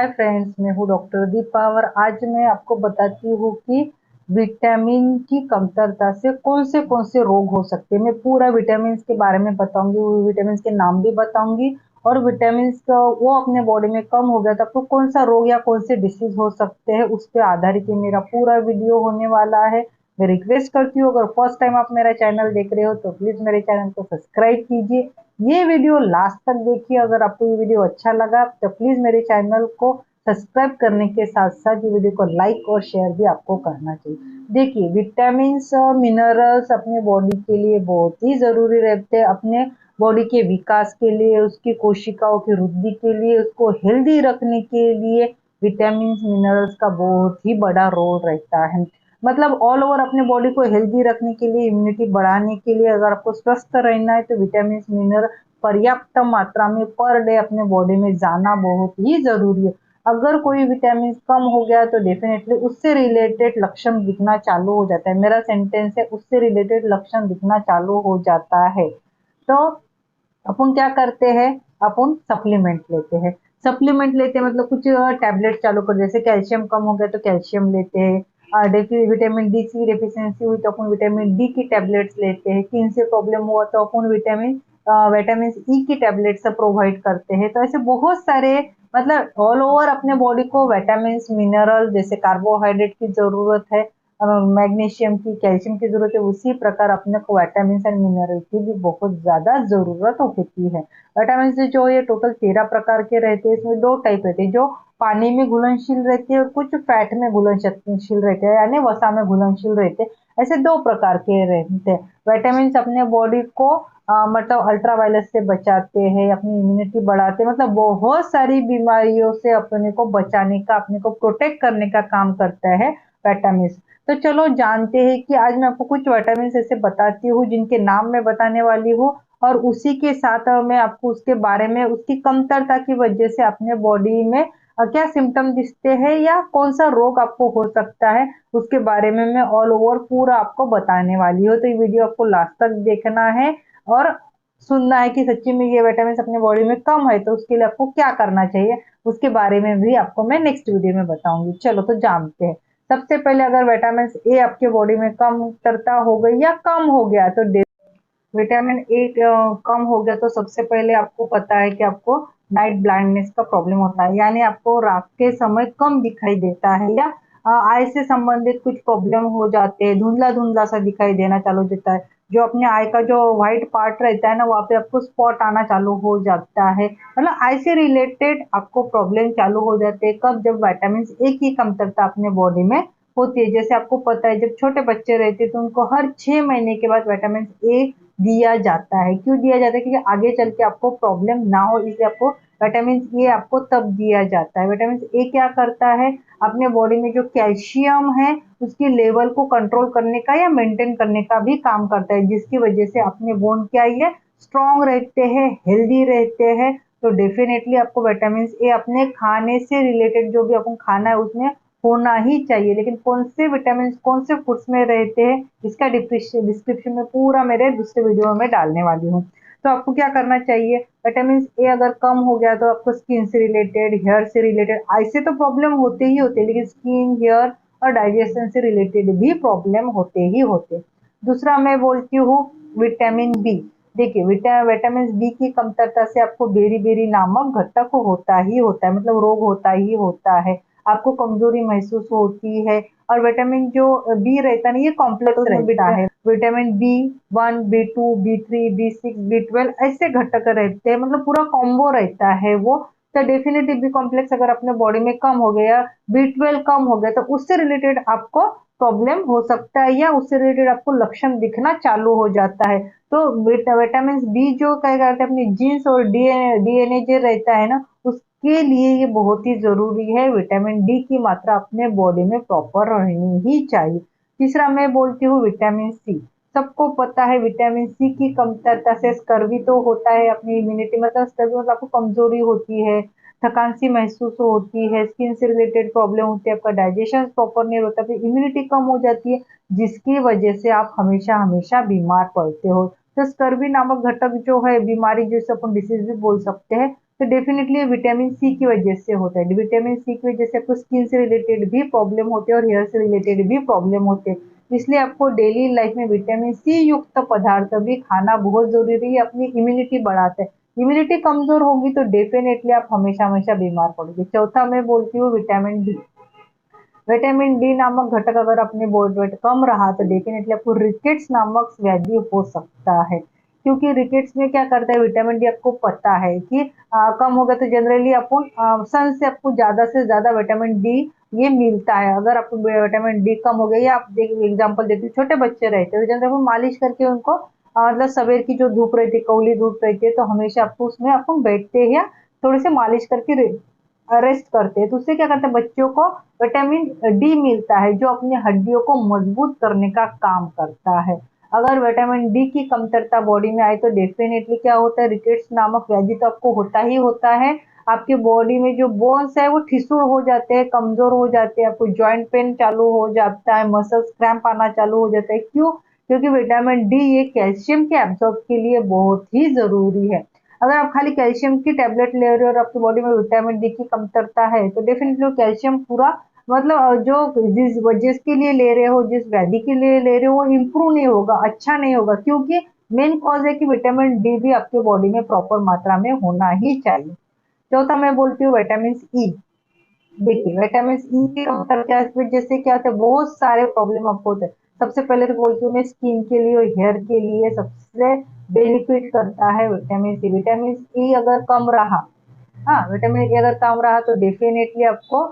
Hi friends, मैं हूँ doctor Deepa और आज मैं आपको बताती हूँ कि विटामिन की कमतरता से कौन से रोग हो सकते हैं। मैं पूरा विटामिन के बारे में बताऊंगी, वो विटामिन के नाम भी बताऊंगी और विटामिन का वो अपने बॉडी में कम हो गया तो आपको कौन सा रोग या कौन से डिसीज हो सकते हैं उस पर आधारित ये मेरा पूरा वीडियो होने वाला है। मैं रिक्वेस्ट करती हूँ, अगर फर्स्ट टाइम आप मेरा चैनल देख रहे हो तो प्लीज मेरे चैनल को सब्सक्राइब कीजिए। ये वीडियो लास्ट तक देखिए। अगर आपको ये वीडियो अच्छा लगा तो प्लीज मेरे चैनल को सब्सक्राइब करने के साथ साथ ये वीडियो को लाइक और शेयर भी आपको करना चाहिए। देखिए, विटामिन्स और मिनरल्स अपने बॉडी के लिए बहुत ही जरूरी रहते हैं, अपने बॉडी के विकास के लिए, उसकी कोशिकाओं की वृद्धि के लिए, उसको हेल्दी रखने के लिए विटामिन मिनरल्स का बहुत ही बड़ा रोल रहता है। मतलब ऑल ओवर अपने बॉडी को हेल्दी रखने के लिए, इम्यूनिटी बढ़ाने के लिए, अगर आपको स्वस्थ रहना है तो विटामिन मिनरल पर्याप्त मात्रा में पर डे अपने बॉडी में जाना बहुत ही जरूरी है। अगर कोई विटामिन कम हो गया तो डेफिनेटली उससे रिलेटेड लक्षण दिखना चालू हो जाता है। मेरा सेंटेंस है, उससे रिलेटेड लक्षण दिखना चालू हो जाता है। तो अपन क्या करते हैं, अपन सप्लीमेंट लेते हैं। सप्लीमेंट लेते हैं मतलब कुछ टैबलेट चालू कर, जैसे कैल्शियम कम हो गया तो कैल्शियम लेते हैं। विटामिन डी की डेफिशिएंसी हुई तो अपन विटामिन डी की टैबलेट्स लेते हैं। स्किन से प्रॉब्लम हुआ तो अपन विटामिन ई की टैबलेट्स प्रोवाइड करते हैं। तो ऐसे बहुत सारे, मतलब ऑल ओवर अपने बॉडी को विटामिन मिनरल, जैसे कार्बोहाइड्रेट की जरूरत है, मैग्नीशियम की, कैल्शियम की जरूरत है, उसी प्रकार अपने को विटामिन एंड मिनरल की भी बहुत ज्यादा जरूरत होती है। विटामिन से जो ये टोटल 13 प्रकार के रहते हैं, इसमें दो टाइप रहते हैं, जो पानी में घुलनशील रहते हैं और कुछ फैट में घुलनशील रहते हैं, यानी वसा में घुलनशील रहते हैं। ऐसे दो प्रकार के रहते हैं। विटामिन अपने बॉडी को मतलब अल्ट्रावायलेट से बचाते हैं, अपनी इम्यूनिटी बढ़ाते हैं, मतलब बहुत सारी बीमारियों से अपने को बचाने का, अपने को प्रोटेक्ट करने का काम करता है विटामिन। तो चलो जानते हैं कि आज मैं आपको कुछ विटामिन ऐसे बताती हूँ जिनके नाम मैं बताने वाली हूँ, और उसी के साथ मैं आपको उसके बारे में, उसकी कमतरता की वजह से अपने बॉडी में क्या सिम्टम दिखते हैं या कौन सा रोग आपको हो सकता है, उसके बारे में मैं ऑल ओवर पूरा आपको बताने वाली हूँ। तो ये वीडियो आपको लास्ट तक देखना है और सुनना है कि सच्ची में ये विटामिन अपने बॉडी में कम है तो उसके लिए आपको क्या करना चाहिए, उसके बारे में भी आपको मैं नेक्स्ट वीडियो में बताऊंगी। चलो तो जानते हैं। सबसे पहले, अगर विटामिन ए आपके बॉडी में कमतरता हो गई या कम हो गया तो विटामिन ए कम हो गया तो सबसे पहले आपको पता है कि आपको नाइट ब्लाइंडनेस का प्रॉब्लम होता है, यानी आपको रात के समय कम दिखाई देता है, या आई से संबंधित कुछ प्रॉब्लम हो जाते हैं, धुंधला धुंधला सा दिखाई देना चालू हो जाता है। जो अपने आई का जो व्हाइट पार्ट रहता है ना, वहाँ पे आपको स्पॉट आना चालू हो जाता है। मतलब आई से रिलेटेड आपको प्रॉब्लम चालू हो जाते हैं कब, जब विटामिन ए की कमतरता अपने बॉडी में होती है। जैसे आपको पता है, जब छोटे बच्चे रहते हैं तो उनको हर 6 महीने के बाद विटामिन ए दिया जाता है। क्यों दिया जाता है? क्योंकि आगे चल के आपको प्रॉब्लम ना हो, इसलिए आपको विटामिन ए आपको तब दिया जाता है। विटामिन ए क्या करता है, अपने बॉडी में जो कैल्शियम है उसकी लेवल को कंट्रोल करने का या मेंटेन करने का भी काम करता है, जिसकी वजह से अपने बोन क्या है, स्ट्रॉन्ग रहते हैं, हेल्दी रहते हैं। तो डेफिनेटली आपको विटामिन ए अपने खाने से रिलेटेड जो भी आपको खाना है उसमें होना ही चाहिए। लेकिन कौन से विटामिन कौन से फूड्स में रहते हैं, इसका डिस्क्रिप्शन में पूरा मेरे दूसरे वीडियो में डालने वाली हूँ। तो आपको क्या करना चाहिए, विटामिन ए अगर कम हो गया तो आपको स्किन से रिलेटेड, हेयर से रिलेटेड, आई से तो प्रॉब्लम होते ही होते हैं, लेकिन स्किन, हेयर और डाइजेशन से रिलेटेड भी प्रॉब्लम होते ही होते। दूसरा मैं बोलती हूँ विटामिन बी। देखिए, विटामिन बी की कमतरता से आपको बेरी बेरी नामक घटक होता ही होता है, मतलब रोग होता ही होता है। आपको कमजोरी महसूस होती है। और विटामिन जो बी रहता है ना, ये कॉम्प्लेक्स रहता है। Vitamin B 1, B 2, B 3, B 6, B 12 ऐसे घटक रहते हैं, मतलब पूरा कॉम्बो रहता है वो। तो डेफिनेटली बी कॉम्प्लेक्स अगर अपने बॉडी में कम हो गया, बी 12 कम हो गया, तो उससे रिलेटेड आपको प्रॉब्लम हो सकता है या उससे रिलेटेड आपको लक्षण दिखना चालू हो जाता है। तो विटामिन बी जो क्या करते हैं, अपनी जीन्स और डीएनए जो रहता है ना, उसके लिए ये बहुत ही जरूरी है। विटामिन डी की मात्रा अपने बॉडी में प्रॉपर रहनी ही चाहिए। तीसरा मैं बोलती हूँ विटामिन सी। सबको पता है विटामिन सी की कमतरता से स्कर्वी तो होता है, अपनी इम्यूनिटी मतलब स्कर्वी मतलब आपको कमजोरी होती है, थकान सी महसूस होती है, स्किन से रिलेटेड प्रॉब्लम होती है, आपका डाइजेशन प्रॉपर नहीं होता, फिर इम्यूनिटी कम हो जाती है, जिसकी वजह से आप हमेशा हमेशा बीमार पड़ते हो। तो स्कर्वी नामक घटक जो है, बीमारी जिसे अपन डिसीज भी बोल सकते हैं, तो डेफिनेटली विटामिन सी की वजह से होता है। विटामिन सी की वजह से आपको स्किन से रिलेटेड भी प्रॉब्लम होते हैं और हेयर से रिलेटेड भी प्रॉब्लम होते हैं। इसलिए आपको डेली लाइफ में विटामिन सी युक्त पदार्थ भी खाना बहुत जरूरी है, अपनी इम्यूनिटी बढ़ाता है। इम्यूनिटी कमजोर होगी तो डेफिनेटली आप हमेशा हमेशा बीमार पड़ोगे। चौथा मैं बोलती हूँ विटामिन डी। विटामिन डी नामक घटक अगर अपने बॉडी वेट कम रहा तो डेफिनेटली आपको रिकेट्स नामक व्याधि हो सकता है। क्योंकि रिकेट्स में क्या करता है, विटामिन डी आपको पता है कि कम हो गया तो जनरली अपन सन से आपको ज्यादा से ज्यादा विटामिन डी ये मिलता है। अगर आपको विटामिन डी कम हो गया, या आप देख एग्जाम्पल देती हूँ, छोटे बच्चे रहते हैं तो जनरली मालिश करके उनको मतलब सवेर की जो धूप रहती है, कौली धूप रहती है, तो हमेशा आपको उसमें अपन बैठते हैं या थोड़े से मालिश करके रेस्ट करते हैं, तो उससे क्या करते हैं, बच्चों को विटामिन डी मिलता है जो अपनी हड्डियों को मजबूत करने का काम करता है। अगर विटामिन डी की कमतरता बॉडी में आए तो डेफिनेटली क्या होता है, रिकेट्स नामक व्याधि तो आपको होता ही होता है। आपके बॉडी में जो बोन्स है वो ठिसूल हो जाते हैं, कमजोर हो जाते हैं, आपको जॉइंट पेन चालू हो जाता है, मसल्स क्रैम्प आना चालू हो जाता है। क्यों? क्योंकि विटामिन डी ये कैल्शियम के एब्जॉर्ब के लिए बहुत ही जरूरी है। अगर आप खाली कैल्शियम की टेबलेट ले रहे हो और आपकी बॉडी में विटामिन डी की कमतरता है तो डेफिनेटली वो कैल्शियम पूरा मतलब जो जिसके लिए ले रहे हो, जिस व्याधि के लिए ले रहे हो, वो इम्प्रूव नहीं होगा, अच्छा नहीं होगा। क्योंकि मेन कॉज है कि विटामिन डी भी आपके बॉडी में प्रॉपर मात्रा में होना ही चाहिए। चौथा मैं बोलती हूँ विटामिन ई। देखिए विटामिन ई की कमतरता की वजह से क्या होता है, बहुत सारे प्रॉब्लम आपको होते हैं। सबसे पहले तो बोलती हूँ मैं स्किन के लिए और हेयर के लिए सबसे बेनिफिट करता है विटामिन सी। विटामिन ई अगर कम रहा, हाँ विटामिन ए अगर कम रहा तो डेफिनेटली आपको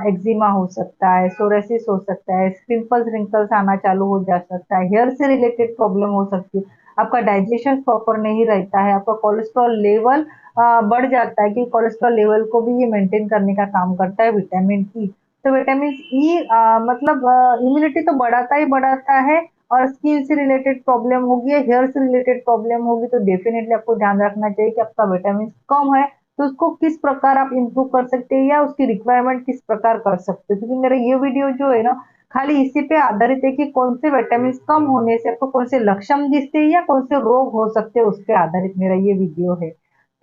एक्जिमा हो सकता है, सोरेसिस हो सकता है, पिंपल्स रिंकल्स आना चालू हो जा सकता है, हेयर से रिलेटेड प्रॉब्लम हो सकती है, आपका डाइजेशन प्रॉपर नहीं रहता है, आपका कोलेस्ट्रॉल लेवल बढ़ जाता है, क्योंकि कोलेस्ट्रॉल लेवल को भी ये मेंटेन करने का काम करता है विटामिन ई। तो विटामिन ई मतलब इम्यूनिटी तो बढ़ाता ही बढ़ाता है, और स्किन से रिलेटेड प्रॉब्लम होगी या हेयर से रिलेटेड प्रॉब्लम होगी तो डेफिनेटली आपको ध्यान रखना चाहिए कि आपका विटामिन कम है तो उसको किस प्रकार आप इम्प्रूव कर सकते हैं या उसकी रिक्वायरमेंट किस प्रकार कर सकते हैं। क्योंकि मेरा ये वीडियो जो है ना खाली इसी पे आधारित है कि कौन से विटामिन कम होने से आपको कौन से लक्षण दिखते हैं या कौन से रोग हो सकते हैं, उस पे आधारित मेरा ये वीडियो है।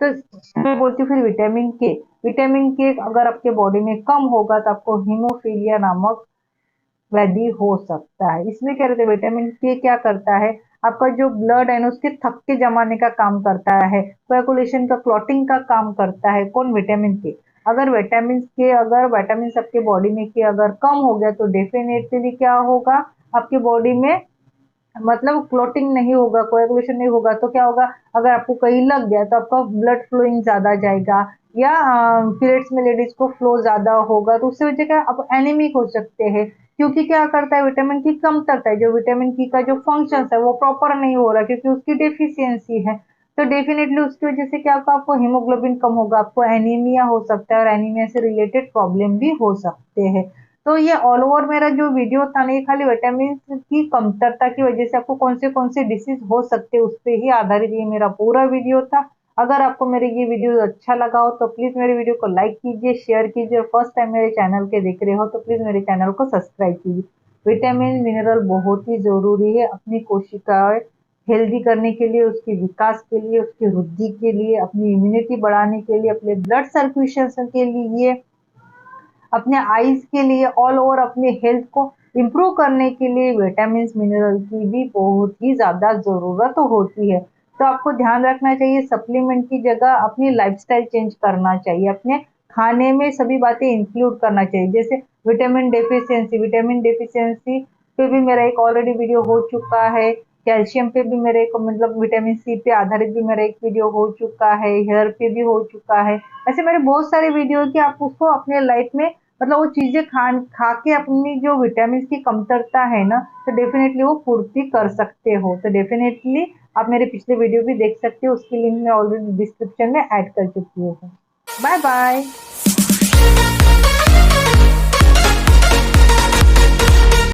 तो मैं बोलती हूँ फिर विटामिन के। विटामिन के अगर आपके बॉडी में कम होगा तो आपको हीमोफीलिया नामक व्याधि हो सकता है। इसमें क्या रहता है, विटामिन के क्या करता है, आपका जो ब्लड है ना उसके थक्के जमाने का काम करता है, कोएगुलेशन का क्लॉटिंग का काम करता है। कौन? विटामिन के। अगर विटामिन आपके बॉडी में के अगर कम हो गया तो डेफिनेटली क्या होगा, आपके बॉडी में मतलब क्लॉटिंग नहीं होगा, कोएगुलेशन नहीं होगा तो क्या होगा, अगर आपको कहीं लग गया तो आपका ब्लड फ्लोइंग ज्यादा जाएगा, या पीरियड्स में लेडीज को फ्लो ज्यादा होगा तो उससे वजह क्या आप एनीमिक हो सकते हैं। क्योंकि क्या करता है, विटामिन की कमतरता है, जो विटामिन की का जो फंक्शन है वो प्रॉपर नहीं हो रहा क्योंकि उसकी डेफिशिएंसी है। तो डेफिनेटली उसकी वजह से क्या होगा, आपको हीमोग्लोबिन कम होगा, आपको एनीमिया हो सकता है, और एनीमिया से रिलेटेड प्रॉब्लम भी हो सकते हैं। तो ये ऑल ओवर मेरा जो वीडियो था ना, ये खाली विटामिन की कमतरता की वजह से आपको कौन से डिसीज हो सकते हैं उस पे ही आधारित ये मेरा पूरा वीडियो था। अगर आपको मेरे ये वीडियो अच्छा लगा हो तो प्लीज मेरे वीडियो को लाइक कीजिए, शेयर कीजिए, और फर्स्ट टाइम मेरे चैनल के देख रहे हो तो प्लीज मेरे चैनल को सब्सक्राइब कीजिए। विटामिन मिनरल बहुत ही जरूरी है अपनी कोशिकाएं हेल्दी करने के लिए, उसके विकास के लिए, उसकी वृद्धि के लिए, अपनी इम्यूनिटी बढ़ाने के लिए, अपने ब्लड सर्कुलेशन के लिए, अपने आईज के लिए, ऑल ओवर अपने हेल्थ को इम्प्रूव करने के लिए विटामिन मिनरल की भी बहुत ही ज्यादा जरूरत होती है। तो आपको ध्यान रखना चाहिए, सप्लीमेंट की जगह अपनी लाइफस्टाइल चेंज करना चाहिए, अपने खाने में सभी बातें इंक्लूड करना चाहिए। जैसे विटामिन डेफिशिएंसी पे भी मेरा एक ऑलरेडी वीडियो हो चुका है, कैल्शियम पे भी मेरे एक मतलब विटामिन सी पे आधारित भी मेरा एक वीडियो हो चुका है, हेयर पे भी हो चुका है। ऐसे मेरे बहुत सारे वीडियो है कि आप उसको अपने लाइफ में मतलब वो चीजें खा के अपनी जो विटामिन की कमतरता है ना तो डेफिनेटली वो पूर्ति कर सकते हो। तो डेफिनेटली आप मेरे पिछले वीडियो भी देख सकते हो, उसकी लिंक मैं ऑलरेडी डिस्क्रिप्शन में ऐड कर चुकी हूँ। Bye bye.